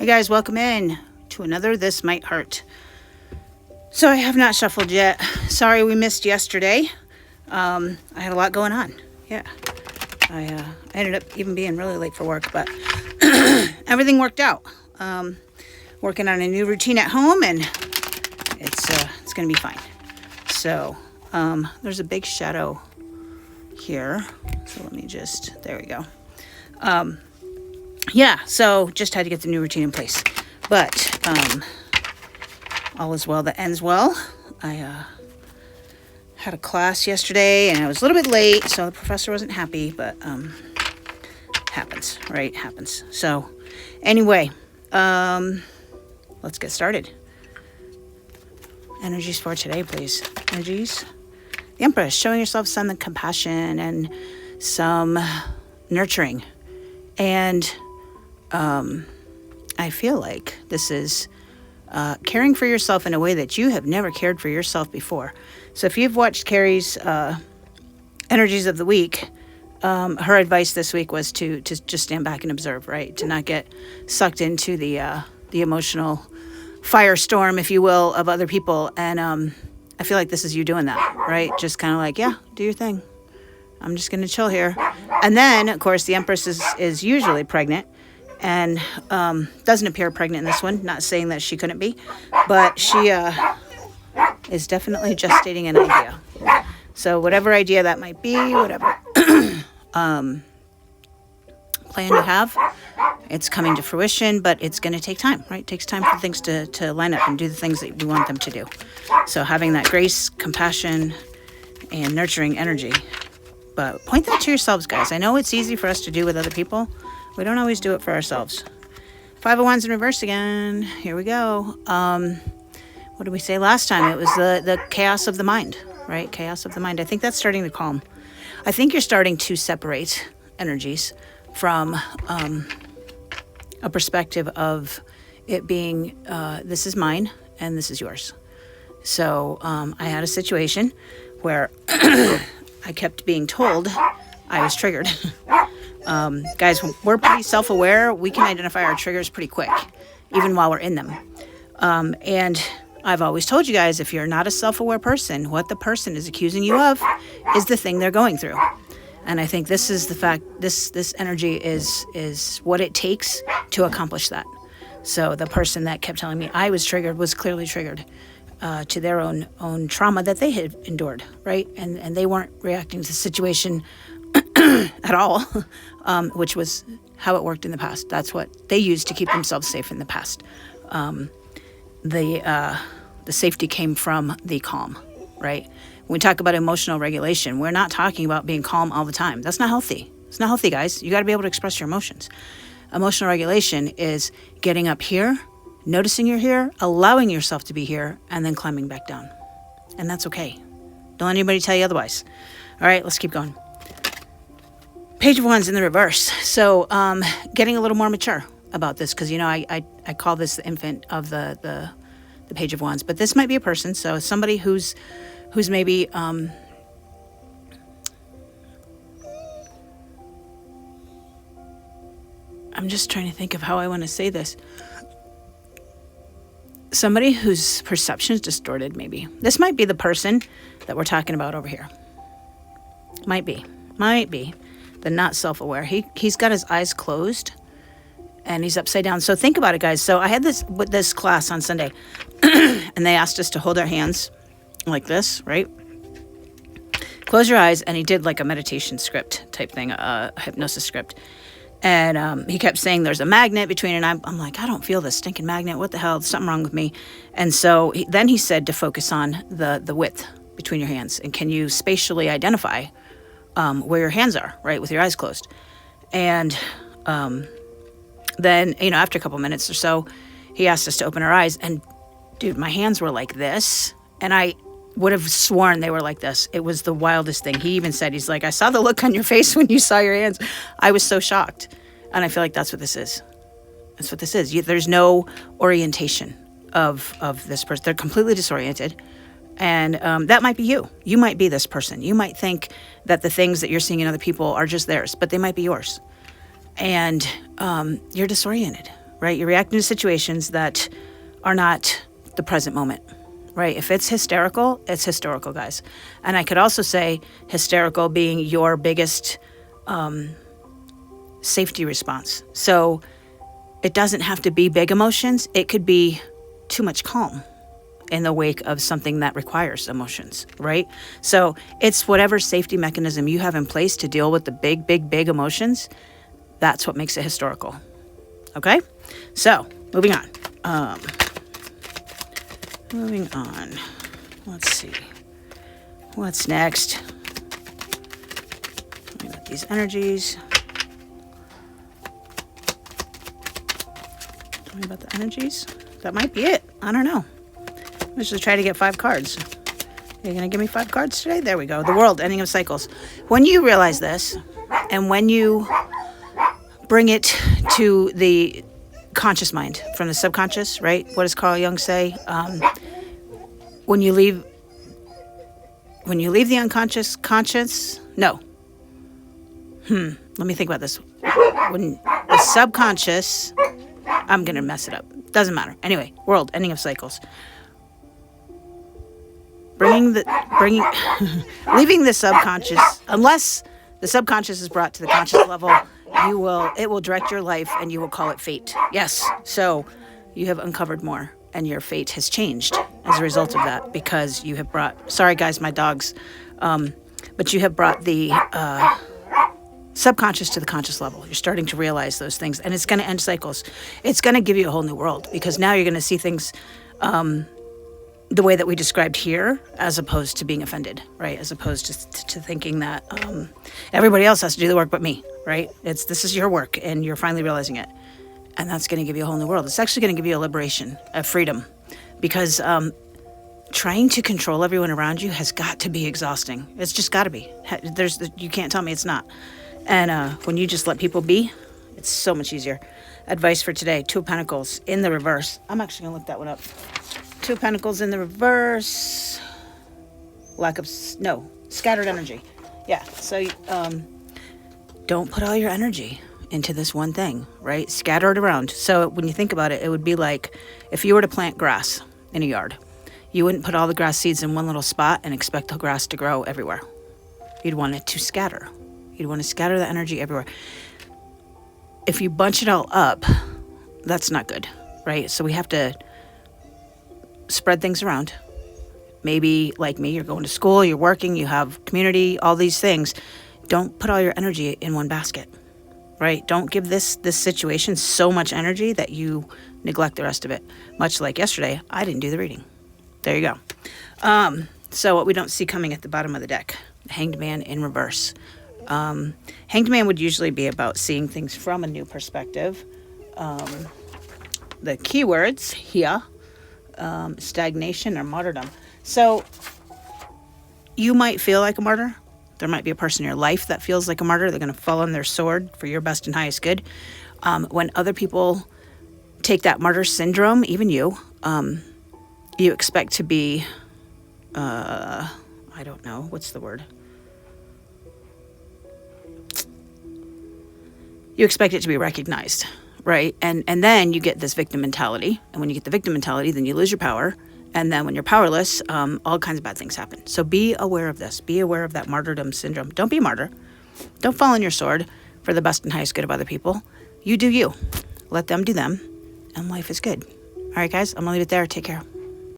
Hey guys, welcome in to another This Might Hurt. So I have not shuffled yet. Sorry we missed yesterday. I had a lot going on. Yeah. I ended up even being really late for work, but everything worked out. Working on a new routine at home, and it's gonna be fine. So there's a big shadow here. So let me just, there we go. Yeah, so just had to get the new routine in place. But all is well that ends well. I had a class yesterday, and I was a little bit late, so the professor wasn't happy, but happens, right? Happens. So anyway, let's get started. Energies for today, please. Energies. The Empress, showing yourself some compassion and some nurturing. And I feel like this is caring for yourself in a way that you have never cared for yourself before. So if you've watched Carrie's Energies of the Week, her advice this week was to just stand back and observe, right? To not get sucked into the emotional firestorm, if you will, of other people. And I feel like this is you doing that, right? Just kind of like, yeah, do your thing. I'm just going to chill here. And then, of course, the Empress is usually pregnant and doesn't appear pregnant in this one. Not saying that she couldn't be, but she is definitely gestating an idea. So whatever idea that might be, whatever plan you have, it's coming to fruition, but it's going to take time, right? It takes time for things to line up and do the things that we want them to do. So having that grace, compassion, and nurturing energy. But point that to yourselves, guys. I know it's easy for us to do with other people. We don't always do it for ourselves. Five of Wands in reverse again. Here we go. What did we say last time? It was the chaos of the mind, right? Chaos of the mind. I think that's starting to calm. I think you're starting to separate energies from a perspective of it being, this is mine and this is yours. So I had a situation where I kept being told I was triggered. Guys, we're pretty self-aware. We can identify our triggers pretty quick, even while we're in them. And I've always told you guys, if you're not a self-aware person, what the person is accusing you of is the thing they're going through. And I think this is the fact, this energy is what it takes to accomplish that. So the person that kept telling me I was triggered was clearly triggered to their own trauma that they had endured, right? And they weren't reacting to the situation at all, which was how it worked in the past. That's what they used to keep themselves safe in the past. The safety came from the calm, right? When we talk about emotional regulation, we're not talking about being calm all the time. That's not healthy. It's not healthy, guys. You got to be able to express your emotions. Emotional regulation is getting up here, noticing you're here, allowing yourself to be here, and then climbing back down. And that's okay. Don't let anybody tell you otherwise. All right, let's keep going. Page of Wands in the reverse. So getting a little more mature about this, because, you know, I call this the infant of the Page of Wands. But this might be a person, so somebody who's maybe I'm just trying to think of how I want to say this. Somebody whose perception is distorted, maybe. This might be the person that we're talking about over here. Might be. The not self-aware. He's got his eyes closed and he's upside down. So think about it, guys. So I had this class on Sunday and they asked us to hold our hands like this, right? Close your eyes. And he did like a meditation script type thing, a hypnosis script. And he kept saying there's a magnet between, and I'm like, I don't feel this stinking magnet. What the hell? There's something wrong with me. And so then he said to focus on the width between your hands. And can you spatially identify where your hands are, right, with your eyes closed? And then, you know, after a couple minutes or so, he asked us to open our eyes. And, dude, my hands were like this. And I would have sworn they were like this. It was the wildest thing. He even said, he's like, I saw the look on your face when you saw your hands. I was so shocked. And I feel like that's what this is. That's what this is. There's no orientation of this person. They're completely disoriented. And that might be you. You might be this person. You might think that the things that you're seeing in other people are just theirs, but they might be yours. And you're disoriented. right? You're reacting to situations that are not the present moment, right? If it's hysterical, it's historical, guys. And I could also say hysterical being your biggest safety response. So it doesn't have to be big emotions. It could be too much calm in the wake of something that requires emotions, right? So it's whatever safety mechanism you have in place to deal with the big emotions. That's what makes it historical. Okay? So, moving on. Let's see. What's next? We got these energies. Tell me about the energies. That might be it. I don't know. Let's just try to get 5 cards. You're going to give me 5 cards today? There we go. The world, ending of cycles. When you realize this, and when you bring it to the conscious mind from the subconscious, right? What does Carl Jung say? When you leave the unconscious, no. Let me think about this. When the subconscious, I'm going to mess it up. Doesn't matter. Anyway, world, ending of cycles. Leaving the subconscious, unless the subconscious is brought to the conscious level, it will direct your life and you will call it fate. Yes. So you have uncovered more and your fate has changed as a result of that, because you have brought, sorry guys, my dogs, but you have brought the subconscious to the conscious level. You're starting to realize those things, and it's going to end cycles. It's going to give you a whole new world, because now you're going to see things the way that we described here, as opposed to being offended, right? As opposed to thinking that everybody else has to do the work but me, right? This is your work, and you're finally realizing it. And that's going to give you a whole new world. It's actually going to give you a liberation, a freedom, because trying to control everyone around you has got to be exhausting. It's just got to be. You can't tell me it's not. And when you just let people be, it's so much easier. Advice for today, 2 of Pentacles in the reverse. I'm actually going to look that one up. 2 of Pentacles in the reverse. Scattered energy. Yeah, so don't put all your energy into this one thing, right? Scatter it around. So when you think about it, it would be like if you were to plant grass in a yard. You wouldn't put all the grass seeds in one little spot and expect the grass to grow everywhere. You'd want it to scatter. You'd want to scatter the energy everywhere. If you bunch it all up, that's not good, right? So we have to spread things around. Maybe like me, you're going to school, you're working, you have community, all these things. Don't put all your energy in one basket, right? Don't give this situation so much energy that you neglect the rest of it. Much like yesterday, I didn't do the reading. There you go. So what we don't see coming at the bottom of the deck, the Hanged Man in reverse. Hanged Man would usually be about seeing things from a new perspective. The keywords here, stagnation or martyrdom. So you might feel like a martyr. There might be a person in your life that feels like a martyr. They're going to fall on their sword for your best and highest good. When other people take that martyr syndrome, even you expect to be, I don't know, what's the word? You expect it to be recognized, right? And then you get this victim mentality. And when you get the victim mentality, then you lose your power. And then when you're powerless, all kinds of bad things happen. So be aware of this. Be aware of that martyrdom syndrome. Don't be a martyr. Don't fall on your sword for the best and highest good of other people. You do you. Let them do them. And life is good. All right, guys, I'm going to leave it there. Take care.